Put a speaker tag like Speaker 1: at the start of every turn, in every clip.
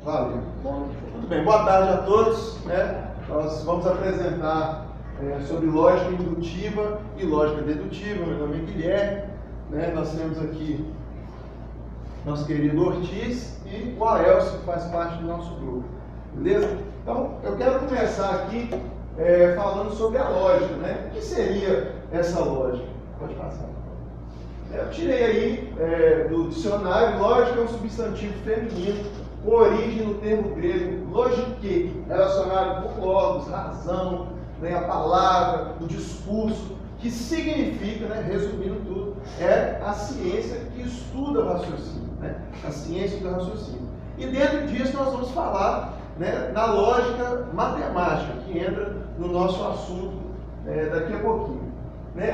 Speaker 1: Valeu. Muito bem, boa tarde a todos. Nós vamos apresentar sobre lógica indutiva e lógica dedutiva. Meu nome é Guilherme. Nós temos aqui nosso querido Ortiz e o Aelcio, que faz parte do nosso grupo. Beleza? Então, eu quero começar aqui falando sobre a lógica. O que seria essa lógica? Pode passar. Eu tirei aí do dicionário, lógica é um substantivo feminino com origem no termo grego logique, relacionado com logos, razão, a palavra, o discurso, que significa, resumindo tudo, é a ciência que estuda o raciocínio, a ciência do raciocínio. E dentro disso nós vamos falar na lógica matemática, que entra no nosso assunto daqui a pouquinho.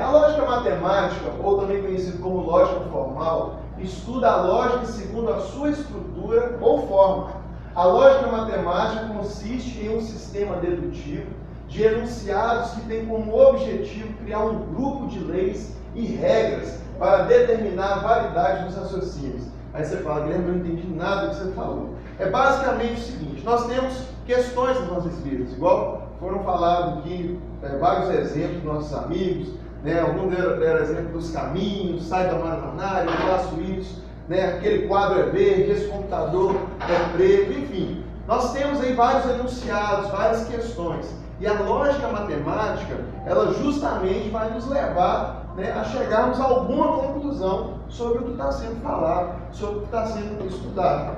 Speaker 1: A lógica matemática, ou também conhecida como lógica formal, estuda a lógica segundo a sua estrutura ou forma. A lógica matemática consiste em um sistema dedutivo de enunciados que tem como objetivo criar um grupo de leis e regras para determinar a validade dos raciocínios. Aí você fala, Guilherme, não entendi nada do que você falou. É basicamente o seguinte: nós temos questões nas nossas vidas, igual foram falados aqui vários exemplos dos nossos amigos. Alguns deram exemplo dos caminhos, sai da maravilha, eu faço isso, aquele quadro é verde, esse computador é preto, enfim. Nós temos aí vários enunciados, várias questões. E a lógica matemática, ela justamente vai nos levar a chegarmos a alguma conclusão sobre o que está sendo falado, sobre o que está sendo estudado.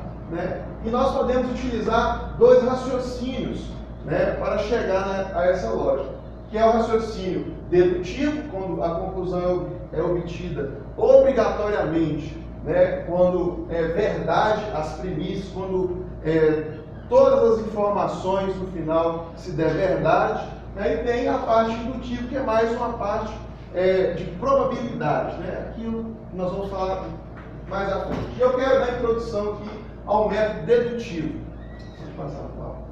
Speaker 1: E nós podemos utilizar dois raciocínios para chegar a essa lógica, que é o raciocínio dedutivo, quando a conclusão é obtida obrigatoriamente, quando é verdade as premissas, quando todas as informações no final se der verdade, e tem a parte indutiva, que é mais uma parte de probabilidade, aquilo que nós vamos falar mais à frente. E eu quero dar introdução aqui ao método dedutivo. Pode passar a palavra.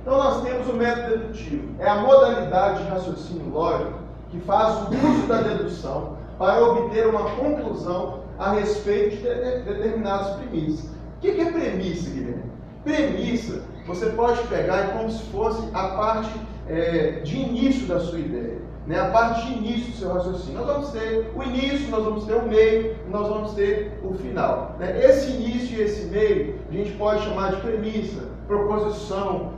Speaker 1: Então nós temos o método dedutivo. É a modalidade de raciocínio lógico que faz o uso da dedução para obter uma conclusão a respeito de determinadas premissas. O que é premissa, Guilherme? Premissa, você pode pegar como se fosse a parte de início da sua ideia, a parte de início do seu raciocínio. Nós vamos ter o início, nós vamos ter o meio, nós vamos ter o final. Esse início e esse meio a gente pode chamar de premissa, proposição,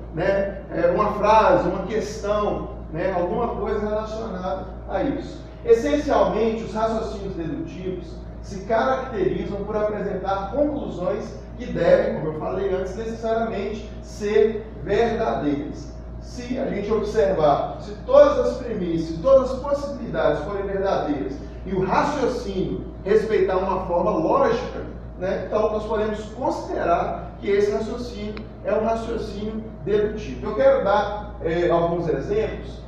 Speaker 1: uma frase, uma questão, alguma coisa relacionada a isso. Essencialmente, os raciocínios dedutivos se caracterizam por apresentar conclusões que devem, como eu falei antes, necessariamente ser verdadeiras. Se a gente observar, se todas as premissas, todas as possibilidades forem verdadeiras e o raciocínio respeitar uma forma lógica, então nós podemos considerar que esse raciocínio é um raciocínio dedutivo. Eu quero dar alguns exemplos.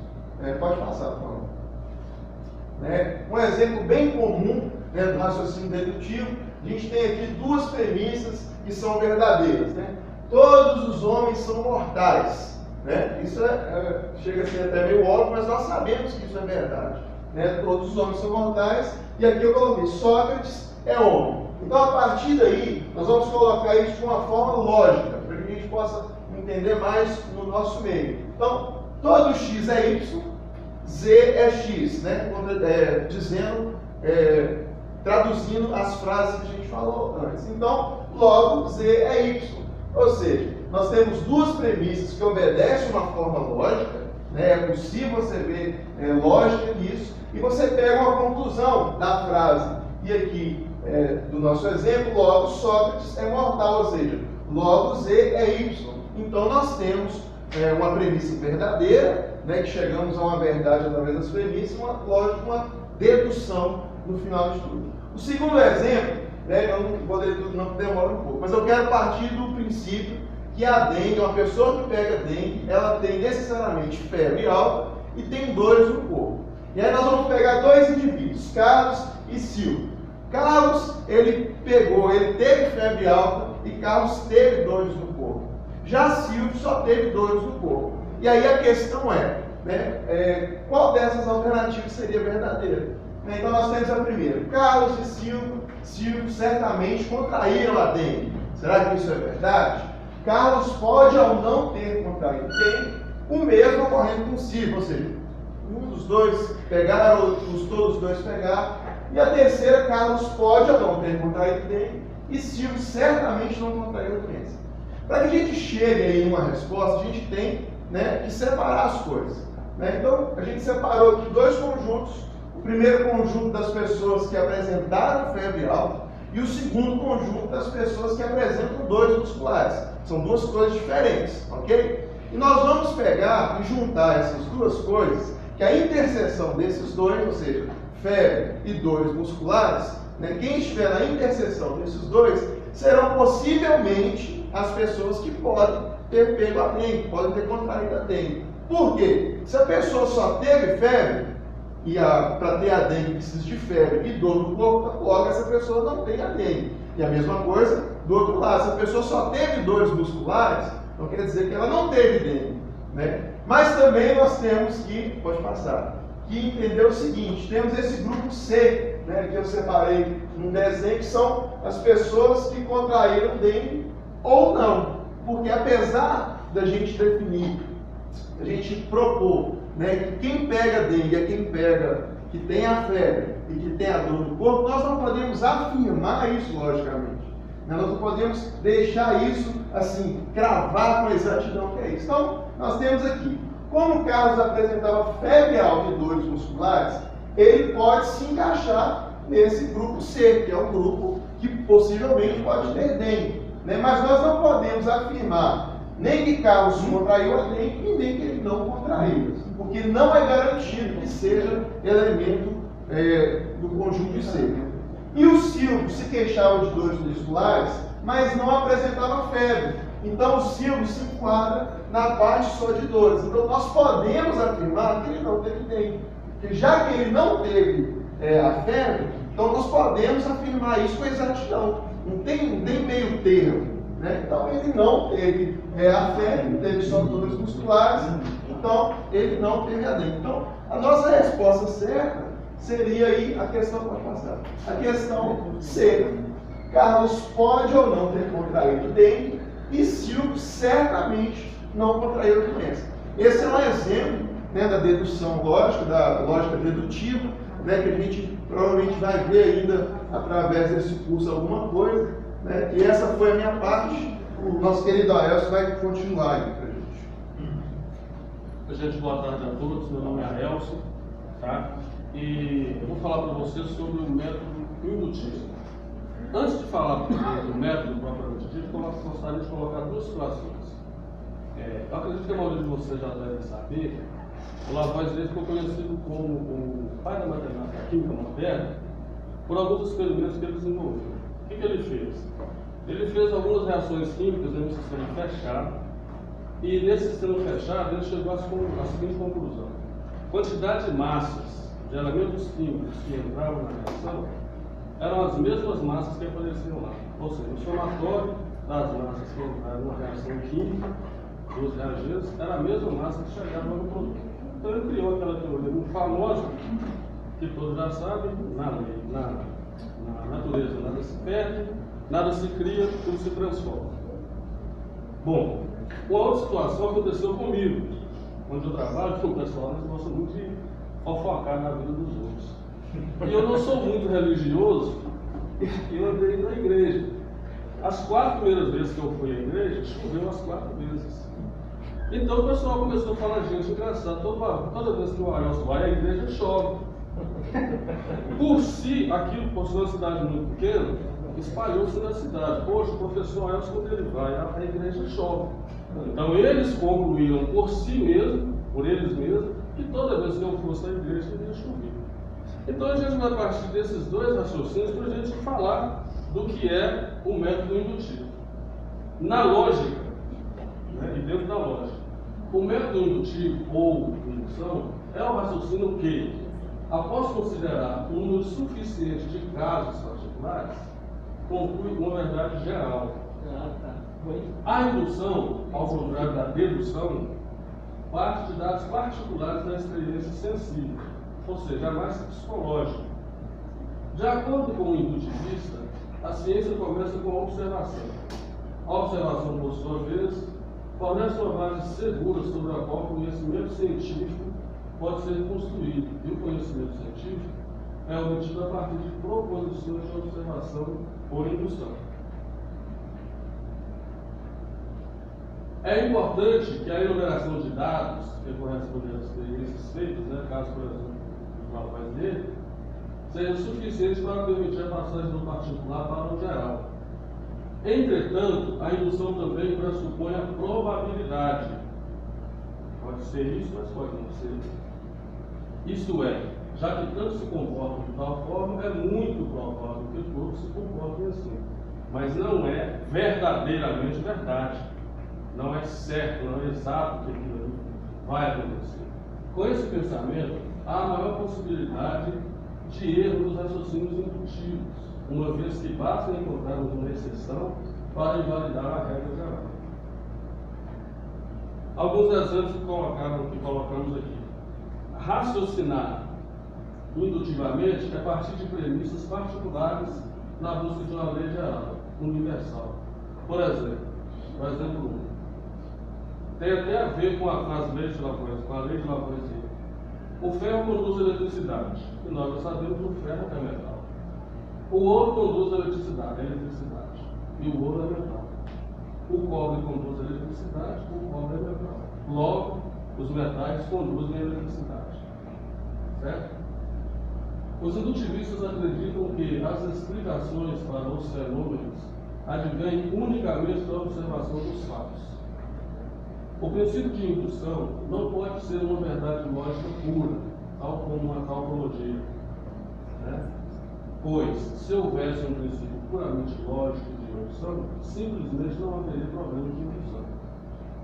Speaker 1: Pode passar, por favor. Um exemplo bem comum do raciocínio dedutivo, a gente tem aqui duas premissas que são verdadeiras. Todos os homens são mortais. Isso chega a ser até meio óbvio, mas nós sabemos que isso é verdade. Todos os homens são mortais, e aqui eu coloquei: Sócrates é homem. Então, a partir daí, nós vamos colocar isso de uma forma lógica, para que a gente possa entender mais no nosso meio. Então, todo x é y, z é x, traduzindo as frases que a gente falou antes. Então, logo, z é y. Ou seja, nós temos duas premissas que obedecem uma forma lógica, é possível você ver lógica nisso, e você pega uma conclusão da frase. E aqui, do nosso exemplo, logo Sócrates é mortal, ou seja, logo z é y. Então, nós temos uma premissa verdadeira, que chegamos a uma verdade através das premissas, uma dedução no final de tudo. O segundo exemplo, eu não vou ler tudo, não, demora um pouco, mas eu quero partir do princípio que a dengue, uma pessoa que pega dengue, ela tem necessariamente febre alta e tem dores no corpo. E aí nós vamos pegar dois indivíduos, Carlos e Silvio. Carlos, ele teve febre alta e Carlos teve dores no corpo. Já Silvio só teve dores no corpo. E aí a questão qual dessas alternativas seria verdadeira? Então nós temos a primeira: Carlos e Silvio certamente contraíram a dengue. Será que isso é verdade? Carlos pode ou não ter contraído dengue, o mesmo ocorrendo com Silvio, ou seja, um dos dois pegar, ou todos os dois pegar, e a terceira, Carlos pode ou não ter contraído dengue, e Silvio certamente não contraiu a doença. Para que a gente chegue aí em uma resposta, a gente tem, né, que separar as coisas. Né? Então, a gente separou aqui dois conjuntos. O primeiro conjunto das pessoas que apresentaram febre alta e o segundo conjunto das pessoas que apresentam dores musculares. São duas coisas diferentes, ok? E nós vamos pegar e juntar essas duas coisas, que a interseção desses dois, ou seja, febre e dores musculares, né, quem estiver na interseção desses dois serão possivelmente as pessoas que podem ter pego a dengue, podem ter contraído a dengue. Por quê? Se a pessoa só teve febre, e para ter a dengue precisa de febre e dor no corpo, logo essa pessoa não tem a dengue. E a mesma coisa do outro lado, se a pessoa só teve dores musculares, não quer dizer que ela não teve dengue. Né? Mas também nós temos que, pode passar, que entender o seguinte, temos esse grupo C, né, que eu separei num desenho, que são as pessoas que contraíram dengue ou não. Porque apesar da gente definir, a gente propor, né, que quem pega dengue é quem pega, que tem a febre e que tem a dor no corpo, nós não podemos afirmar isso logicamente. Nós não podemos deixar isso assim, cravar com exatidão que é isso. Então, nós temos aqui, como o Carlos apresentava febre alta e dores musculares, ele pode se encaixar nesse grupo C, que é um grupo que possivelmente pode ter dengue. Né? Mas nós não podemos afirmar nem que Carlos contraiu a dengue e nem que ele não contraiu, porque não é garantido que seja elemento do conjunto C. E o Silvio se queixava de dores musculares, mas não apresentava febre. Então o Silvio se enquadra na parte só de dores. Então nós podemos afirmar que ele não teve dengue. Porque já que ele não teve a febre, então nós podemos afirmar isso com exatidão. Não tem meio termo. Né? Então ele não teve a febre, teve só dores musculares, então ele não teve a dengue. Então a nossa resposta certa seria aí a questão, pode passar, a questão C. Carlos pode ou não ter contraído dengue e Silvio certamente não contraiu a doença. Esse é um exemplo, né, da dedução lógica, da lógica dedutiva, né, que a gente provavelmente vai ver ainda através desse curso alguma coisa. Né? E essa foi a minha parte. O nosso querido Aelcio vai continuar aí para a gente.
Speaker 2: Gente, boa tarde a todos. Meu nome é Aelcio, tá? E eu vou falar para vocês sobre o método indutivo. Antes de falar do método propriamente dito, eu gostaria de colocar duas situações. Eu acredito que a maioria de vocês já devem saber, o Lavoisier ficou conhecido como o pai da matemática química moderna por alguns experimentos que ele desenvolveu. O que ele fez? Ele fez algumas reações químicas em um sistema fechado, e nesse sistema fechado ele chegou à seguinte conclusão: quantidade de massas de elementos químicos que entravam na reação eram as mesmas massas que apareciam lá. Ou seja, o somatório das massas que entraram na reação química dos reagentes era a mesma massa que chegava no produto. Então ele criou aquela teoria muito famosa, que todos já sabem, na natureza nada se perde, nada se cria, tudo se transforma. Bom, uma outra situação aconteceu comigo, onde eu trabalho com o pessoal que gosta muito de fofocar na vida dos outros. E eu não sou muito religioso, e eu andei na igreja. As 4 primeiras vezes que eu fui à igreja, choveu as 4 vezes. Então o pessoal começou a falar: gente, engraçado, toda vez que o Aelcio vai à igreja, chove. Por si, aquilo, por ser uma cidade muito pequena, espalhou-se na cidade. Poxa, o professor Aelcio, quando ele vai, a igreja chove. Então eles concluíram por si mesmos, por eles mesmos, que toda vez que eu fosse à igreja, iria chover. Então a gente vai partir desses dois raciocínios para a gente falar do que é o método indutivo. Na lógica, né, e dentro da lógica, o método indutivo ou indução é um raciocínio que, após considerar um número suficiente de casos particulares, conclui uma verdade geral. A indução, ao contrário da dedução, parte de dados particulares da experiência sensível, ou seja, é mais psicológico. De acordo com o indutivista, a ciência começa com a observação. A observação, por sua vez, fornece uma base segura sobre a qual o conhecimento científico pode ser construído, e o conhecimento científico é obtido a partir de proposições de observação por indução. É importante que a enumeração de dados que correspondem às experiências feitas, caso, por exemplo, do trabalho dele, seja suficiente para permitir a passagem do particular para o geral. Entretanto, a indução também pressupõe a probabilidade. Pode ser isso, mas pode não ser. Isto é, já que tanto se comportam de tal forma, é muito provável que todos se comportem assim. Mas não é verdadeiramente verdade. Não é certo, não é exato que aquilo vai acontecer. Com esse pensamento, há a maior possibilidade de erro nos raciocínios indutivos, uma vez que basta encontrarmos uma exceção para invalidar a regra geral. Alguns exemplos que colocamos aqui. Raciocinar indutivamente é partir de premissas particulares na busca de uma lei geral, universal. Por exemplo 1. Tem até a ver com as leis de Lavoisier, com a lei de Lavoisier. O ferro conduz a eletricidade, e nós já sabemos que o ferro é metal. O ouro conduz a eletricidade, e o ouro é metal. O cobre conduz a eletricidade, o cobre é metal. Logo, os metais conduzem a eletricidade. Certo? Os indutivistas acreditam que as explicações para os fenômenos advêm unicamente da observação dos fatos. O princípio de indução não pode ser uma verdade lógica pura, tal como uma tautologia. Pois, se houvesse um princípio puramente lógico de indução, simplesmente não haveria problema de indução.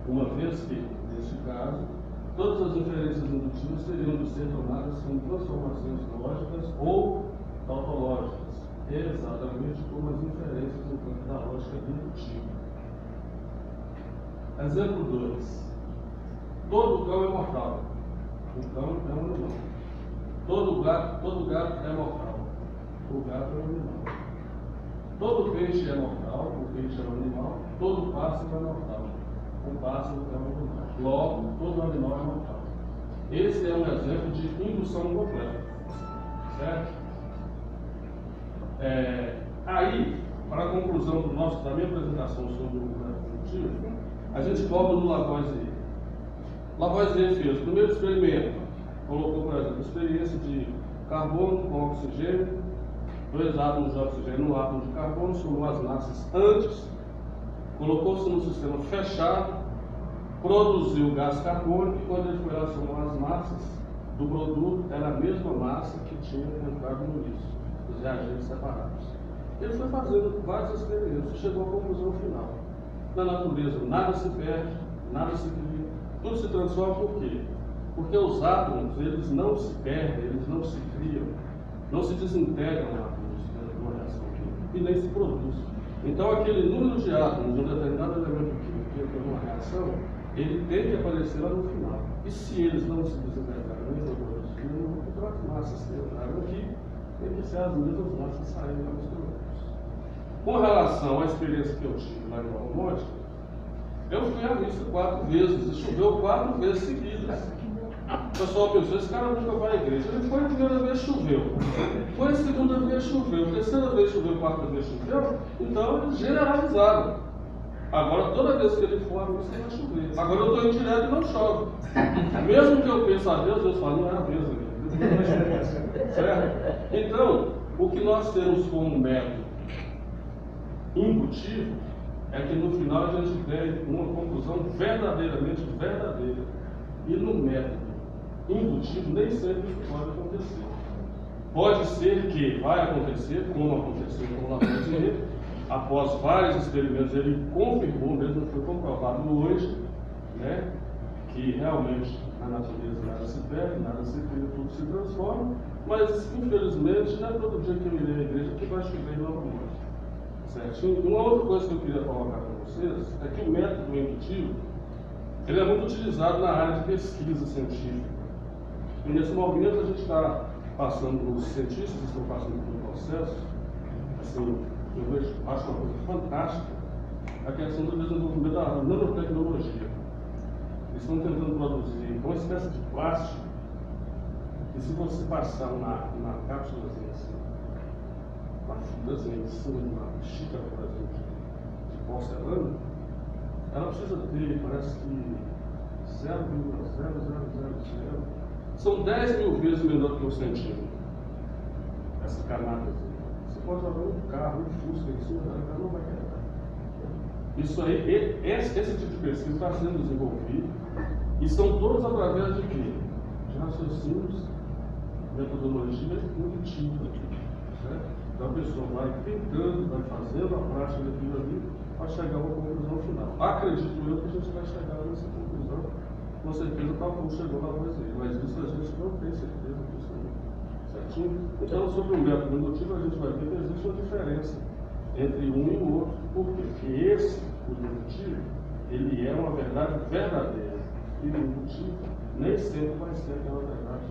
Speaker 2: Uma vez que, neste caso, todas as inferências indutivas teriam de ser tomadas como transformações lógicas ou tautológicas, exatamente como as inferências no campo da lógica indutiva. Exemplo 2. Todo cão é mortal. O cão é um animal. Todo gato é mortal. O gato é um animal. Todo peixe é mortal. O peixe é um animal. Todo pássaro é mortal. O pássaro é um animal. Logo, todo animal é mortal. Esse é um exemplo de indução completa. Certo? Aí, para a conclusão da minha apresentação sobre o método indutivo, a gente volta no Lavoisier. Lavoisier fez o primeiro experimento, colocou, por exemplo, a experiência de carbono com oxigênio, 2 átomos de oxigênio no átomo de carbono, somou as massas antes, colocou-se num sistema fechado, produziu o gás carbônico e quando ele foi lá somar as massas do produto, era a mesma massa que tinha entrado no início, os reagentes separados. Ele foi fazendo várias experiências e chegou à conclusão final. Na natureza, nada se perde, nada se cria, tudo se transforma por quê? Porque os átomos, eles não se perdem, eles não se criam, não se desintegram átomos dentro de uma reação química e nem se produzem. Então, aquele número de átomos de um determinado elemento químico que entra numa reação, ele tem que aparecer lá no final. E se eles não se desintegrarem, nem se produzirem, então as massas que entraram aqui tem que ser as mesmas massas saindo lá nos produtos. Com relação à experiência que eu tive lá em Alto Monte, eu fui à missa 4 vezes e choveu 4 vezes seguidas. O pessoal pensou, esse cara nunca vai à igreja. Ele foi a primeira vez, choveu. Foi a segunda vez, choveu. A terceira vez, choveu. 4 vezes, choveu. Então, eles generalizaram. Agora, toda vez que ele for à missa, vai chover. Agora eu estou indo direto e não chove. Mesmo que eu pense a Deus fala, não é a Deus. Certo? Então, o que nós temos como método indutivo é que no final a gente tem uma conclusão verdadeiramente verdadeira. E no método indutivo nem sempre isso pode acontecer. Pode ser que vai acontecer, como aconteceu com o Lavoisier, após vários experimentos ele confirmou, mesmo foi comprovado hoje, que realmente na natureza nada se perde, nada se cria, tudo se transforma, mas infelizmente não é todo dia que eu irei à igreja que vai chover novamente. Certo? Uma outra coisa que eu queria colocar para vocês é que o método indutivo ele é muito utilizado na área de pesquisa científica. E nesse momento a gente está passando, os cientistas estão passando por um processo, assim, eu acho uma coisa fantástica, a questão do desenvolvimento da nanotecnologia. Eles estão tentando produzir uma espécie de plástico que, se você passar uma cápsula assim, uma fita assim, em cima de uma xícara, por exemplo, de porcelana, ela precisa ter, parece que 0,0000. São 10 mil vezes menor que o centímetro. Essa camada. Você pode jogar um carro, um Fusca em cima dela, ela não vai quebrar. Isso aí, esse tipo de pesquisa está sendo desenvolvido e são todos através de quê? De raciocínios, metodologia indutiva. Certo? Então a pessoa vai tentando, vai fazendo a prática daquilo ali para chegar a uma conclusão final. Acredito eu que a gente vai chegar nessa conclusão, com certeza, tal como chegou na voz dele, mas isso a gente não tem certeza disso aí. Certinho? Então, sobre o método indutivo, a gente vai ver que existe uma diferença entre um e o outro. Por quê? Porque esse, o indutivo, ele é uma verdade verdadeira. E o indutivo nem sempre vai ser aquela verdade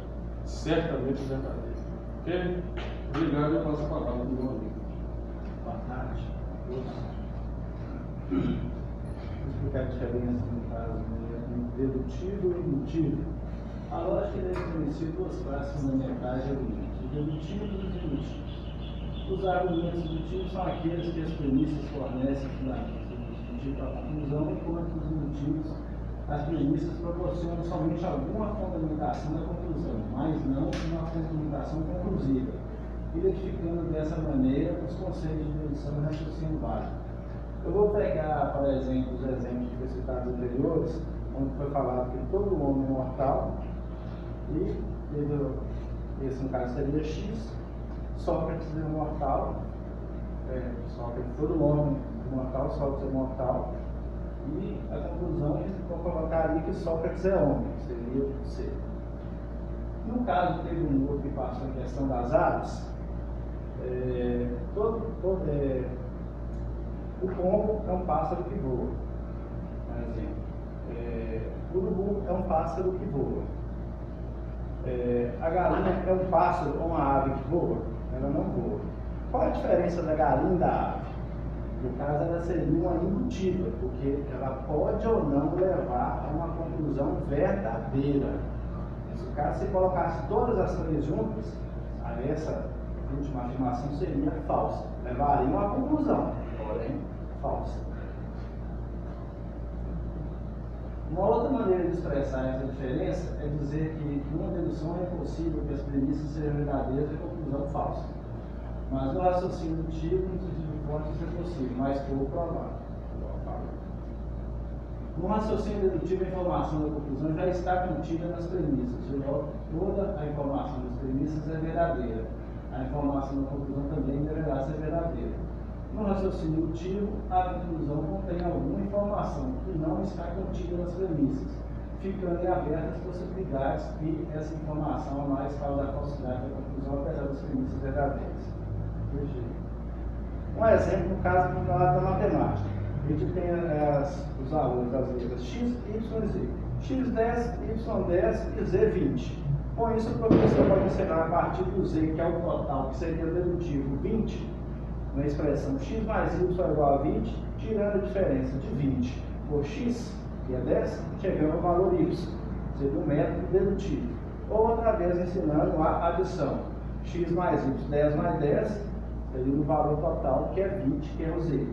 Speaker 2: certamente verdadeira. Ok? Obrigado e eu passo a palavra para o meu amigo.
Speaker 3: Boa tarde. Vou explicar a diferença no caso dedutivo e indutivo. A lógica deve conhecer duas classes fundamentais de argumentos, os dedutivos e os indutivos. Os argumentos dedutivos são aqueles que as premissas fornecem fundamentos dedutivos para a conclusão, enquanto os indutivos, as premissas proporcionam somente alguma fundamentação da conclusão, mas não uma fundamentação conclusiva, identificando dessa maneira os conceitos de dedução e raciocínio básico. Eu vou pegar, por exemplo, os exemplos que foram citados anteriores, onde foi falado que todo homem é mortal, e esse no caso seria X, Sócrates é mortal, Sócrates, todo homem é mortal, Sócrates é mortal, e a conclusão colocaria que Sócrates é homem, seria o C. No caso, teve um outro que passou a questão das aves, o pombo é um pássaro que voa, por exemplo. O urubu é um pássaro que voa. A galinha é um pássaro ou uma ave que voa? Ela não voa. Qual a diferença da galinha e da ave? No caso, ela seria uma indutiva, porque ela pode ou não levar a uma conclusão verdadeira. Nesse caso, se colocasse todas as três juntas, essa última afirmação seria falsa. Levaria a uma conclusão, porém falsa. Uma outra maneira de expressar essa diferença é dizer que numa dedução é possível que as premissas sejam verdadeiras e a conclusão falsa. Mas no raciocínio indutivo, no sentido forte, isso é possível, mas pouco provável. No raciocínio dedutivo, a informação da conclusão já está contida nas premissas, de modo que toda a informação das premissas é verdadeira. A informação da conclusão também deverá ser verdadeira. No raciocínio indutivo, a conclusão contém alguma informação que não está contida nas premissas, ficando em abertas possibilidades que essa informação a mais causa a falsidade da conclusão, apesar das premissas verdadeiras. Um exemplo no caso da matemática. A gente tem os valores das letras x, y e z. x10, y10 e z20. Com isso, o professor pode ensinar a partir do z, que é o total, que seria o dedutivo 20, na expressão x mais y é igual a 20, tirando a diferença de 20 por x, que é 10, chegando ao valor y, seria o método dedutivo. Ou outra vez ensinando a adição, x mais y, 10 mais 10, seria o valor total, que é 20, que é o z.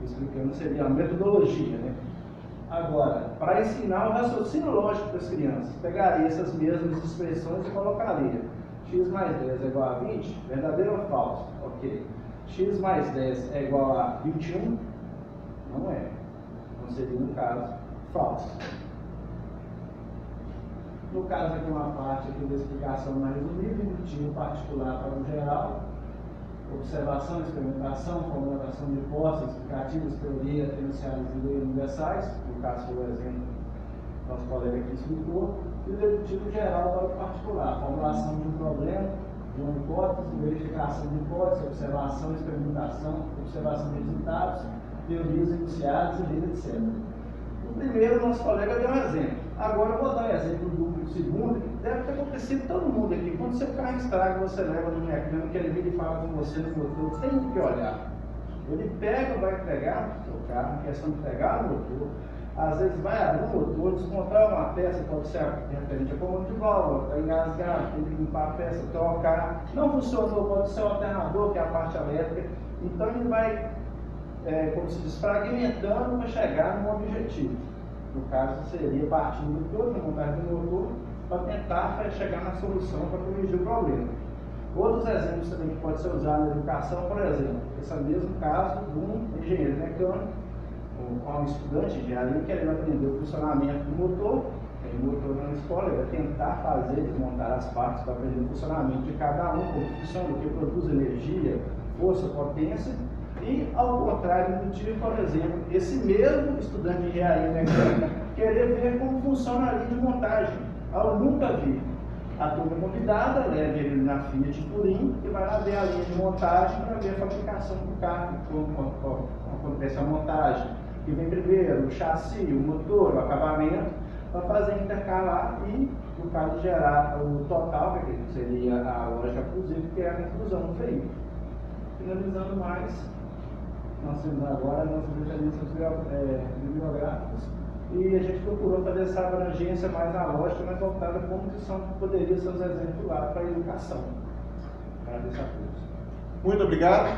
Speaker 3: Explicando seria a metodologia, né? Agora, para ensinar o raciocínio lógico para as crianças, pegaria essas mesmas expressões e colocaria x mais 10 é igual a 20, verdadeiro ou falso? Ok. X mais 10 é igual a 21? Não é. Então seria, no caso, falso. No caso aqui, uma parte aqui da explicação mais resumida, indutivo particular para o geral, observação, experimentação, formulação de hipóteses, explicativas, teoria, enunciados e universais, no caso foi o exemplo que nosso colega aqui explicou, e o dedutivo geral para o particular, formulação de um problema, de uma hipótese, verificação de hipótese, observação, experimentação, observação de resultados, teorias enunciadas e etc. O primeiro, nosso colega deu um exemplo. Agora eu vou dar um exemplo do segundo, que deve ter acontecido todo mundo aqui. Quando seu carro estraga, você leva no mecânico, ele vira e fala com você no motor, você tem que olhar. Ele pega, vai pegar o seu carro, questão de pegar o motor, às vezes vai abrir o motor, desmontar uma peça, pode ser referente a comando de válvula, está engasgado, tem que limpar a peça, trocar, não funcionou, pode ser o alternador, que é a parte elétrica, então ele vai, como se diz, fragmentando para chegar no objetivo. No caso, seria partindo do todo, a montagem do motor, para tentar chegar na solução para corrigir o problema. Outros exemplos também que pode ser usado na educação, por exemplo, esse é o mesmo caso de um engenheiro mecânico, ou um estudante de engenharia querendo aprender o funcionamento do motor, tem motor na escola, ele vai tentar fazer, desmontar as partes para aprender o funcionamento de cada um, como funciona, o que produz energia, força, potência, e ao contrário do tipo, por exemplo, esse mesmo estudante de engenharia mecânica querer ver como funciona a linha de montagem, ao nunca vi. A turma convidada leva ele na Fiat Turim e vai lá ver a linha de montagem para ver a fabricação do carro, como acontece a montagem, que vem primeiro o chassi, o motor, o acabamento, para fazer intercalar e, no caso, gerar o total, que seria a lógica inclusive, que é a inclusão do veículo. Finalizando mais, nós temos agora as nossas referências bibliográficas. E a gente procurou fazer essa abrangência mais analógica, mais voltada a como que poderia ser os exemplos lá para a educação. Agradeço a todos.
Speaker 1: Muito obrigado.